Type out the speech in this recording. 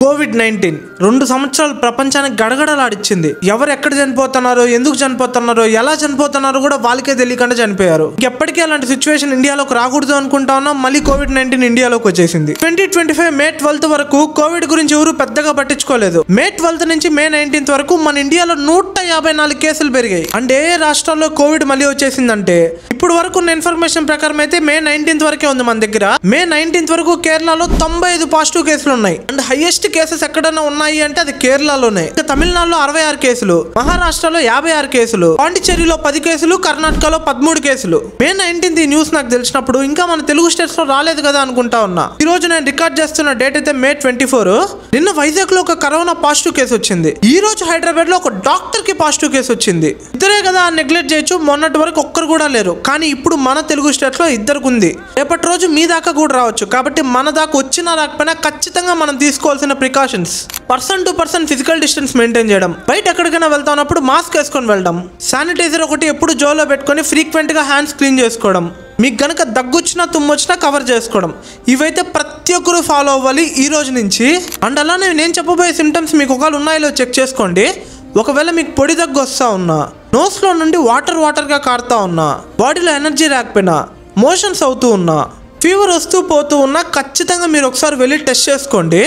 COVID-19 2 సంవత్సరాలు ప్రపంచానికి గడగడలాడిచ్చింది. ఎవరు ఎక్కడ చనిపోతున్నారో, ఎందుకు చనిపోతున్నారో, ఎలా చనిపోతున్నారో కూడా వాళ్ళకే తెలియకుండా చనిపోయారు. ఎప్పటికీ అలాంటి సిచ్యువేషన్ ఇండియాలోకి రాకూడదు అనుకుంటా ఉన్నాం. మళ్ళీ కోవిడ్-19 ఇండియాలోకి వచ్చేసింది. 2025 మే 12 వరకు కోవిడ్ గురించి ఎవరు పెద్దగా పట్టించుకోలేదు. మే 12 నుంచి మే 19 వరకు మన ఇండియాలో 154 కేసులు పెరిగాయి. అంటే ఏ రాష్ట్రాల్లో కోవిడ్ మళ్ళీ వచ్చేసిందంటే ఇప్పుడు వరకు ఉన్న ఇన్ఫర్మేషన్ ప్రకారం అయితే మే 19 వరకే ఉంది మన దగ్గర. మే 19 వరకు కేరళలో 95 పాజిటివ్ కేసులు ఉన్నాయి. అండ్ హైయెస్ట్ కేసెస్ ఎక్కడన్నా ఉన్నాయి అంటే అది కేరళలోనే. తమిళనాడులో 66 కేసులు, మహారాష్ట్రలో 56 కేసులు, పాండిచ్చేరిలో 10 కేసులు, కర్ణాటకలో 13 కేసులు. మే 19 ఈ న్యూస్ నాకు తెలిసినప్పుడు ఇంకా మన తెలుగు స్టేట్స్ లో రాలేదు కదా అనుకుంటా ఉన్నా. ఈ రోజు నేను రికార్డ్ చేస్తున్న డేట్ అయితే మే 24. నిన్న వైజాగ్ లో ఒక కరోనా పాజిటివ్ కేసు వచ్చింది. ఈ రోజు హైదరాబాద్ లో ఒక డాక్టర్ కి పాజిటివ్ కేసు వచ్చింది. ఇద్దరే కదా నెగ్లెక్ట్ చేయొచ్చు. మొన్నటి వరకు ఒక్కరు కూడా లేరు. కానీ ఇప్పుడు మన తెలుగు స్టేట్ లో ఇద్దరికి ఉంది. రేపటి రోజు మీ దాకా కూడా రావచ్చు. కాబట్టి మన దాకా వచ్చినా రాకపోయినా ఖచ్చితంగా మనం తీసుకోవాల్సిన precautions: person to person physical distance maintain చేయడం, బయట ఎక్కడికైనా వెళ్తానప్పుడు మాస్క్ వేసుకొని వెళ్ళడం, శానిటైజర్ ఒకటి ఎప్పుడు జోలో పెట్టుకొని ఫ్రీక్వెంట్ గా హ్యాండ్స్ క్లీన్ చేసుకోవడం, మీకు గనక దగ్గొచ్చినా తుమ్మొచ్చినా కవర్ చేసుకోవడం, ఇవైతే ప్రతి ఒక్కరు ఫాలో అవ్వాలి ఈ రోజు నుంచి. అండ్ అలానే నేను చెప్పబోయే సిమ్టమ్స్ మీకు ఒకవేళ ఉన్నాయో చెక్ చేసుకోండి. ఒకవేళ మీకు పొడి దగ్గు వస్తా ఉన్నా, నోస్ లో నుండి వాటర్ గా కారుతా ఉన్నా, బాడీలో ఎనర్జీ రాకపోయినా, మోషన్స్ అవుతూ ఉన్నా, ఫీవర్ వస్తూ పోతూ ఉన్నా ఖచ్చితంగా మీరు ఒకసారి వెళ్ళి టెస్ట్ చేసుకోండి.